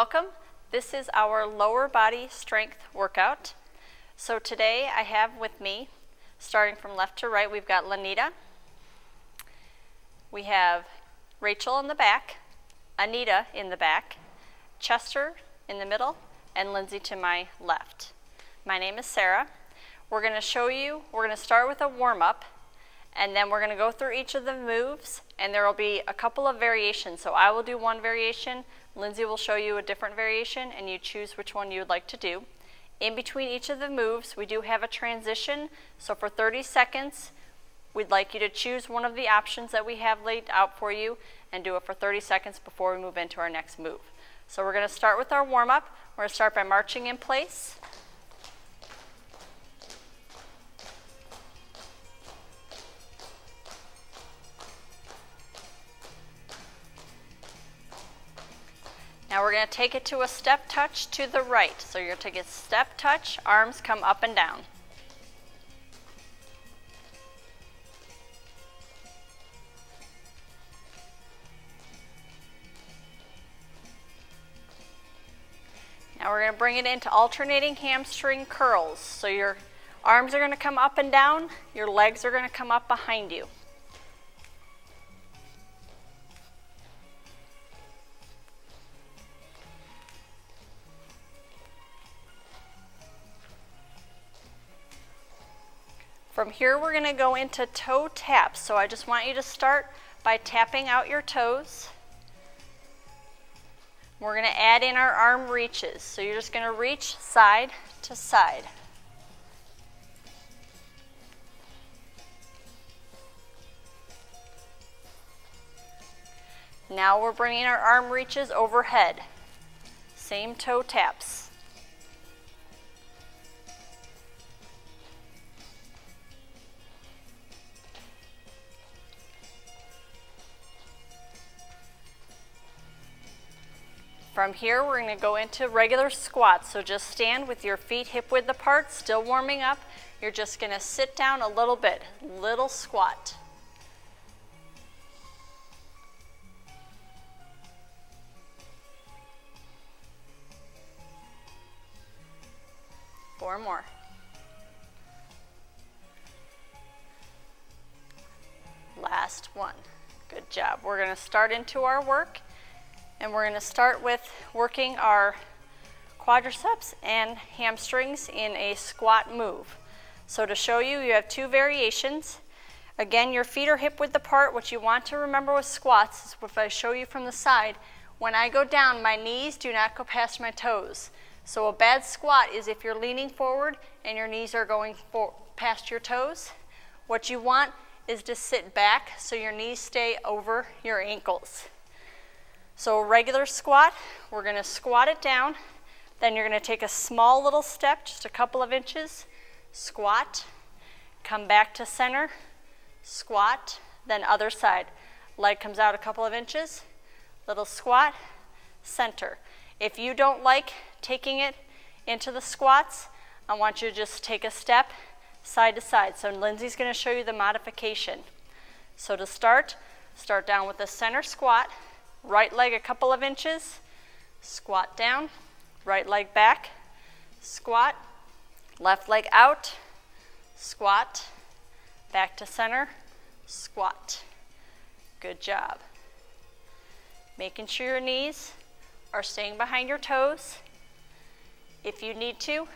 Welcome. This is our lower body strength workout. So today I have with me, starting from left to right, we've got Lanita. We have Rachel in the back, Anita in the back, Chester in the middle, and Lindsay to my left. My name is Sarah. We're going to start with a warm-up, and then we're going to go through each of the moves, and there will be a couple of variations. So I will do one variation, Lindsay will show you a different variation, and you choose which one you would like to do. In between each of the moves, we do have a transition. So for 30 seconds, we'd like you to choose one of the options that we have laid out for you and do it for 30 seconds before we move into our next move. So we're going to start with our warm-up. We're going to start by marching in place. Now we're going to take it to a step touch to the right. So you're going to take a step touch, arms come up and down. Now we're going to bring it into alternating hamstring curls. So your arms are going to come up and down, your legs are going to come up behind you. From here, we're going to go into toe taps. So I just want you to start by tapping out your toes. We're going to add in our arm reaches. So you're just going to reach side to side. Now we're bringing our arm reaches overhead. Same toe taps. From here, we're going to go into regular squats. So just stand with your feet hip width apart, still warming up. You're just going to sit down a little bit, little squat. Four more. Last one. Good job. We're going to start into our work. And we're going to start with working our quadriceps and hamstrings in a squat move. So to show you, you have two variations. Again, your feet are hip width apart. What you want to remember with squats is if I show you from the side, when I go down, my knees do not go past my toes. So a bad squat is if you're leaning forward and your knees are going past your toes. What you want is to sit back so your knees stay over your ankles. So a regular squat, we're going to squat it down, then you're going to take a small little step, just a couple of inches, squat, come back to center, squat, then other side. Leg comes out a couple of inches, little squat, center. If you don't like taking it into the squats, I want you to just take a step side to side. So Lindsay's going to show you the modification. So to start down with a center squat. Right leg a couple of inches, squat down, right leg back, squat, left leg out, squat, back to center, squat. Good job. Making sure your knees are staying behind your toes. If you need to,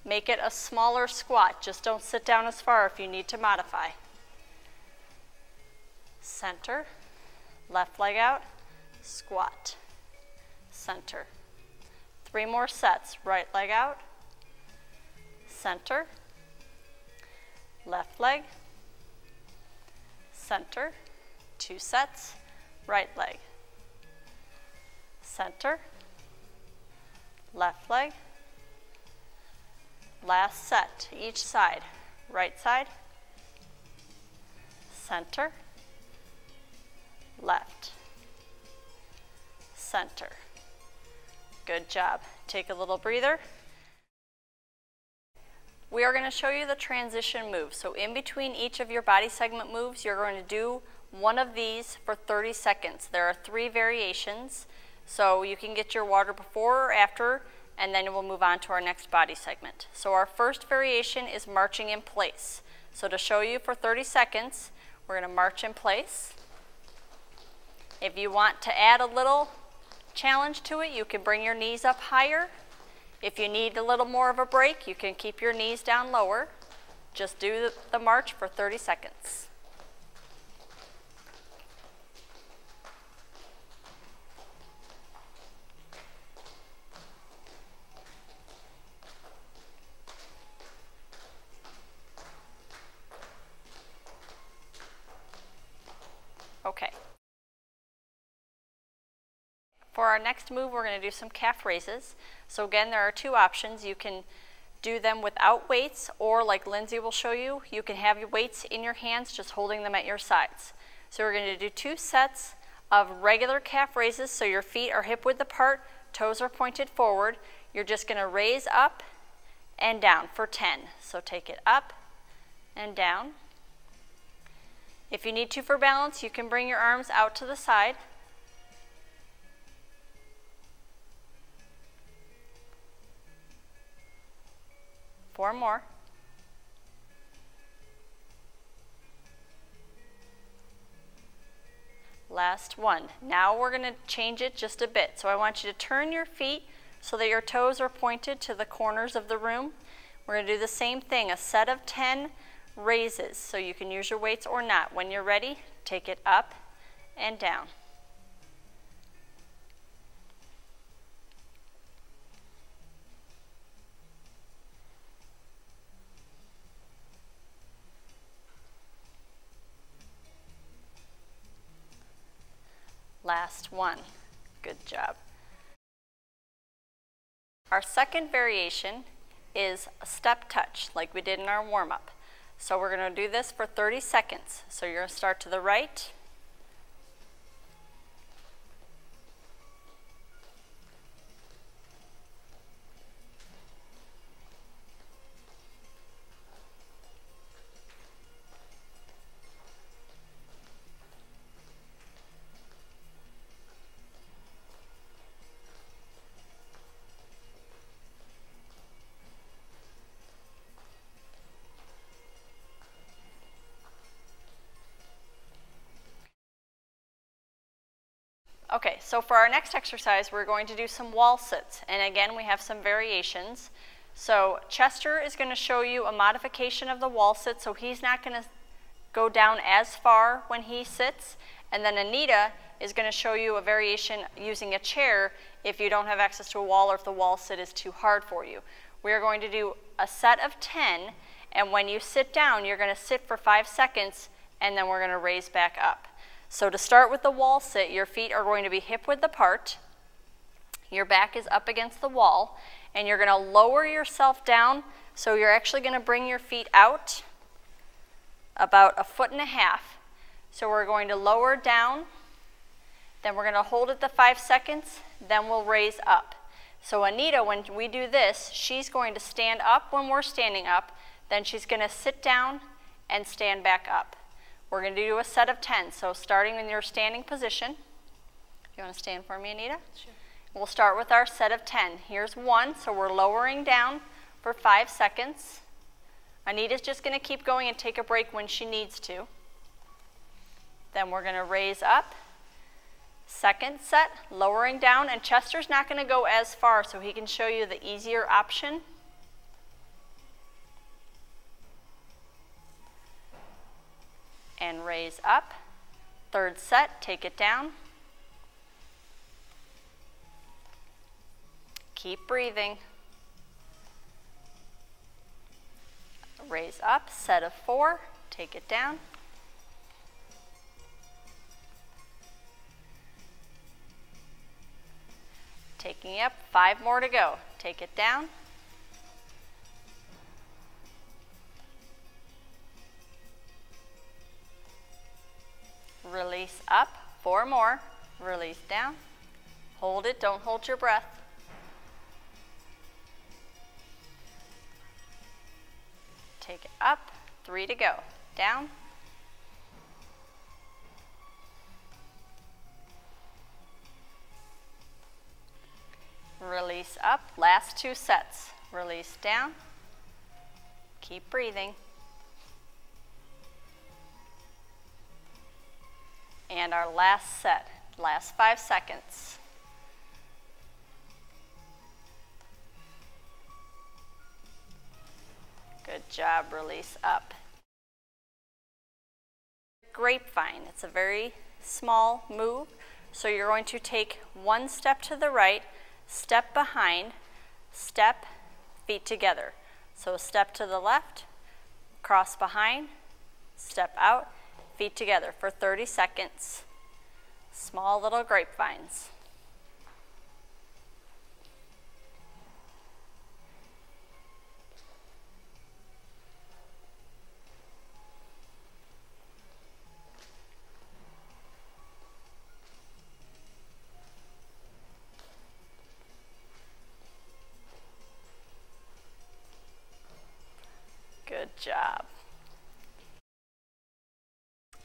make it a smaller squat. Just don't sit down as far if you need to modify. Center, left leg out, squat, center. 3 more sets. Right leg out, center, left leg, center. 2 sets. Right leg, center, left leg. Last set. Each side. Right side, center, left, center. Good job. Take a little breather. We are going to show you the transition move. So in between each of your body segment moves, you're going to do one of these for 30 seconds. There are 3 variations. So you can get your water before or after, and then we'll move on to our next body segment. So our first variation is marching in place. So to show you for 30 seconds, we're going to march in place. If you want to add a little challenge to it, you can bring your knees up higher. If you need a little more of a break, you can keep your knees down lower. Just do the march for 30 seconds. Okay. For our next move, we're going to do some calf raises. So again, there are two options. You can do them without weights, or like Lindsay will show you, you can have your weights in your hands, just holding them at your sides. So we're going to do 2 sets of regular calf raises, so your feet are hip width apart, toes are pointed forward. You're just going to raise up and down for 10. So take it up and down. If you need to for balance, you can bring your arms out to the side. Four more. Last one. Now we're going to change it just a bit. So I want you to turn your feet so that your toes are pointed to the corners of the room. We're going to do the same thing, a set of 10 raises. So you can use your weights or not. When you're ready, take it up and down. Last one. Good job. Our second variation is a step touch, like we did in our warm-up. So we're going to do this for 30 seconds. So you're going to start to the right. Okay, so for our next exercise, we're going to do some wall sits. And again, we have some variations. So Chester is going to show you a modification of the wall sit, so he's not going to go down as far when he sits. And then Anita is going to show you a variation using a chair if you don't have access to a wall or if the wall sit is too hard for you. We are going to do a set of 10, and when you sit down, you're going to sit for 5 seconds, and then we're going to raise back up. So to start with the wall sit, your feet are going to be hip width apart. Your back is up against the wall, and you're going to lower yourself down. So you're actually going to bring your feet out about 1.5 feet. So we're going to lower down, then we're going to hold it the 5 seconds, then we'll raise up. So Anita, when we do this, she's going to stand up when we're standing up, then she's going to sit down and stand back up. We're going to do a set of 10, so starting in your standing position. You want to stand for me, Anita? Sure. We'll start with our set of 10. Here's 1, so we're lowering down for 5 seconds. Anita's just going to keep going and take a break when she needs to. Then we're going to raise up. Second set, lowering down, and Chester's not going to go as far, so he can show you the easier option. And raise up. Third set, take it down. Keep breathing. Raise up, set of 4, take it down. Taking it up, 5 more to go. Take it down. Release up, 4 more. Release down. Hold it, don't hold your breath. Take it up, 3 to go. Down. release up. Last 2 sets. Release down. Keep breathing. And our last set, last 5 seconds. Good job, release up. Grapevine, it's a very small move. So you're going to take 1 step to the right, step behind, step, feet together. So a step to the left, cross behind, step out, feet together for 30 seconds. Small little grapevines. Good job.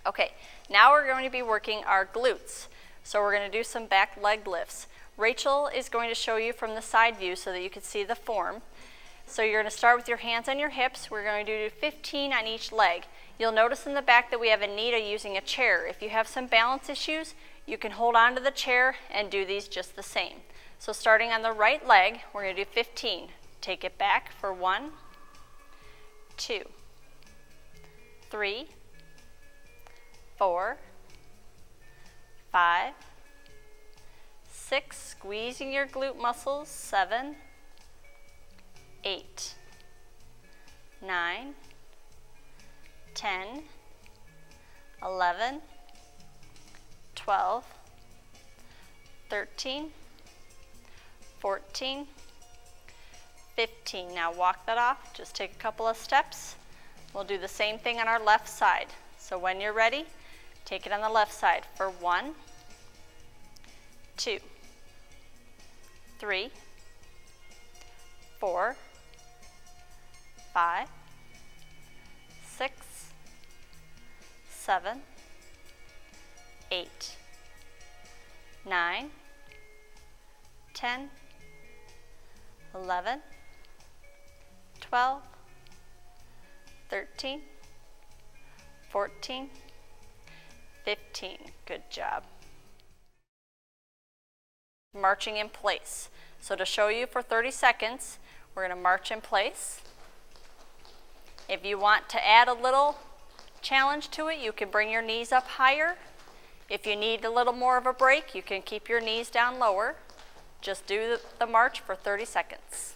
Okay, now we're going to be working our glutes. So we're going to do some back leg lifts. Rachel is going to show you from the side view so that you can see the form. So you're going to start with your hands on your hips. We're going to do 15 on each leg. You'll notice in the back that we have Anita using a chair. If you have some balance issues, you can hold on to the chair and do these just the same. So starting on the right leg, we're going to do 15. Take it back for 1, 2, 3, 4, 5, 6, squeezing your glute muscles, 7, 8, 9, 10, 11, 12, 13, 14, 15. Now walk that off, just take a couple of steps. We'll do the same thing on our left side. So when you're ready, take it on the left side for 1, 2, 3, 4, 5, 6, 7, 8, 9, 10, 11, 12, 13, 14, 15. Good job. Marching in place. So to show you for 30 seconds, we're going to march in place. If you want to add a little challenge to it, you can bring your knees up higher. If you need a little more of a break, you can keep your knees down lower. Just do the march for 30 seconds.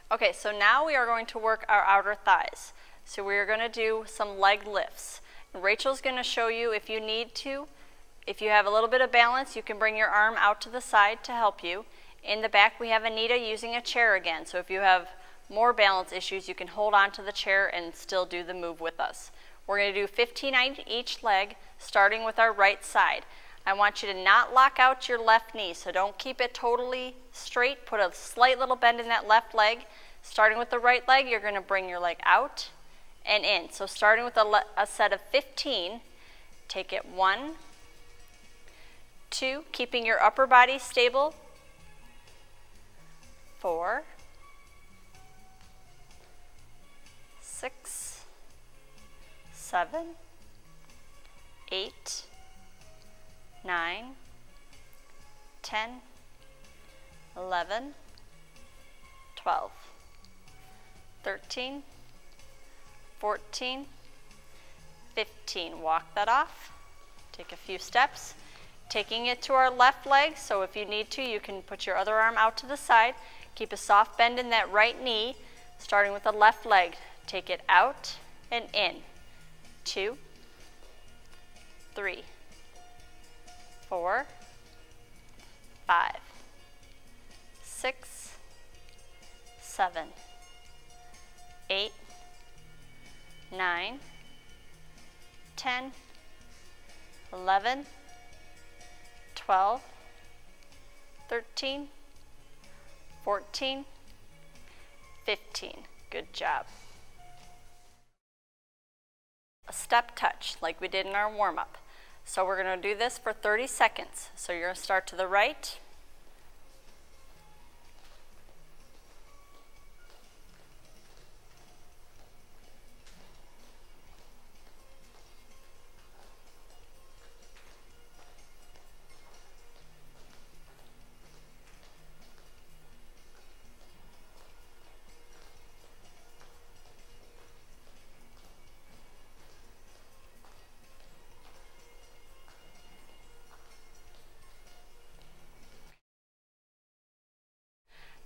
Okay, so now we are going to work our outer thighs. So we are going to do some leg lifts. And Rachel's going to show you if you need to. If you have a little bit of balance, you can bring your arm out to the side to help you. In the back, we have Anita using a chair again. So if you have more balance issues, you can hold on to the chair and still do the move with us. We're going to do 15 on each leg, starting with our right side. I want you to not lock out your left knee, so don't keep it totally straight. Put a slight little bend in that left leg. Starting with the right leg, you're going to bring your leg out and in. So starting with a set of 15, take it 1, 2, keeping your upper body stable, 4, 6, 7, 8, 9, 10, 11, 12, 13, 14, 15. Walk that off. Take a few steps. Taking it to our left leg, so if you need to, you can put your other arm out to the side. Keep a soft bend in that right knee, starting with the left leg. Take it out and in. 2, 3, 4, 5, 6, 7, 8, 9, 10, 11, 12, 13, 14, 15. Good job. A step touch like we did in our warm-up. So we're going to do this for 30 seconds. So you're going to start to the right.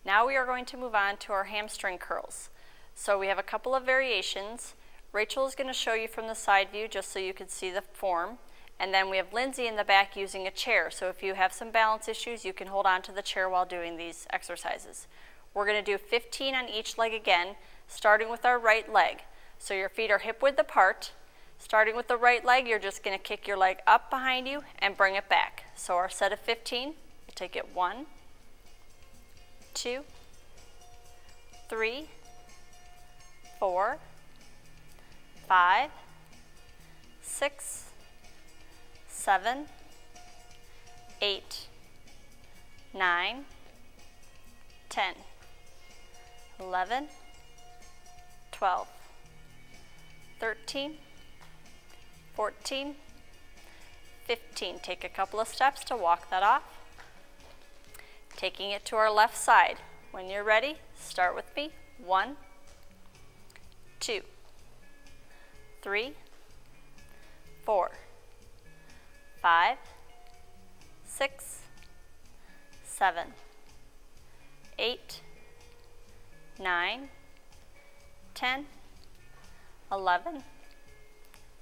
Now we are going to move on to our hamstring curls. So we have a couple of variations. Rachel is going to show you from the side view just so you can see the form. And then we have Lindsay in the back using a chair. So if you have some balance issues, you can hold on to the chair while doing these exercises. We're going to do 15 on each leg again, starting with our right leg. So your feet are hip width apart. Starting with the right leg, you're just going to kick your leg up behind you and bring it back. So our set of 15, we'll take it 1, 2, 3, 4, 5, 6, 7, 8, 9, 10, 11, 12, 13, 14, 15. Take a couple of steps to walk that off. Taking it to our left side. When you're ready, start with me. 1, 2, 3, 4, 5, 6, 7, 8, 9, 10, 11,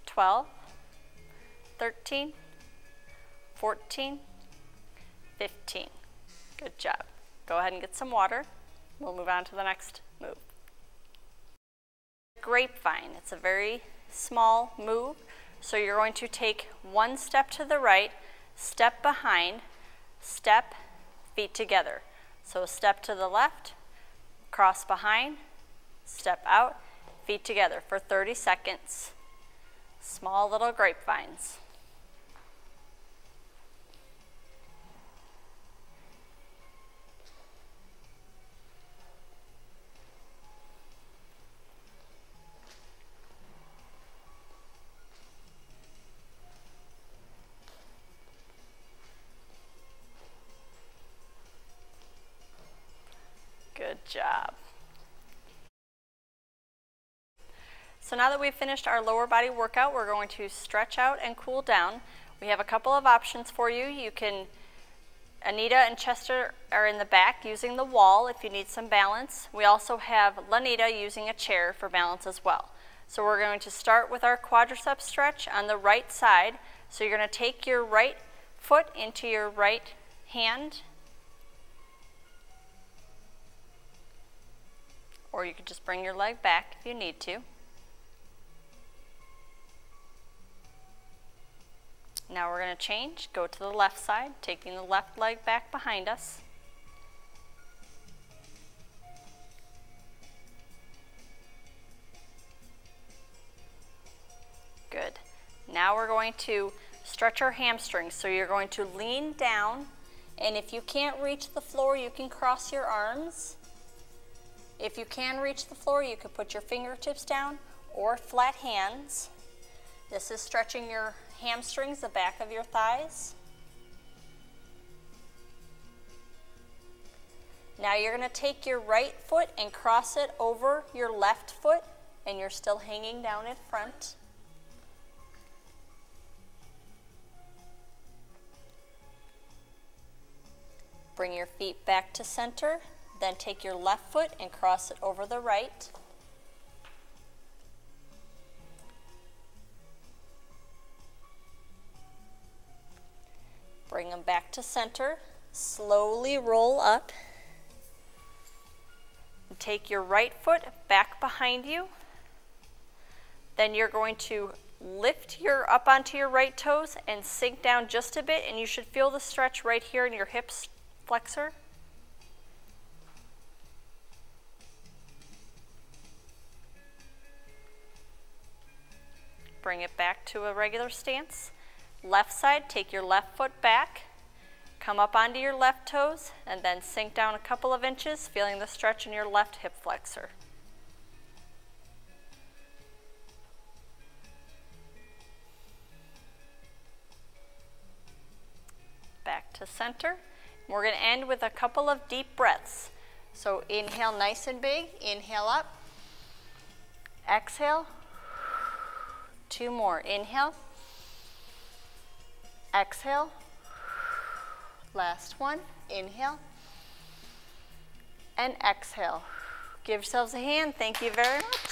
12, 13, 14, 15. Good job. Go ahead and get some water. We'll move on to the next move. Grapevine. It's a very small move. So you're going to take one step to the right, step behind, step, feet together. So a step to the left, cross behind, step out, feet together for 30 seconds. Small little grapevines. Good job. So now that we've finished our lower body workout, we're going to stretch out and cool down. We have a couple of options for you. Anita and Chester are in the back using the wall if you need some balance. We also have Lanita using a chair for balance as well. So we're going to start with our quadricep stretch on the right side. So you're going to take your right foot into your right hand. Or you could just bring your leg back if you need to. Now we're going to change, go to the left side, taking the left leg back behind us. Good. Now we're going to stretch our hamstrings. So you're going to lean down, and if you can't reach the floor, you can cross your arms. If you can reach the floor, you could put your fingertips down or flat hands. This is stretching your hamstrings, the back of your thighs. Now you're going to take your right foot and cross it over your left foot, and you're still hanging down in front. Bring your feet back to center. Then take your left foot and cross it over the right. Bring them back to center. Slowly roll up. And take your right foot back behind you. Then you're going to Lift up onto your right toes and sink down just a bit, and you should feel the stretch right here in your hip flexor. Bring it back to a regular stance. Left side, take your left foot back, come up onto your left toes, and then sink down a couple of inches, feeling the stretch in your left hip flexor. Back to center. We're going to end with a couple of deep breaths. So inhale nice and big, inhale up, exhale, 2 more, inhale, exhale, last one, inhale, and exhale. Give yourselves a hand, thank you very much.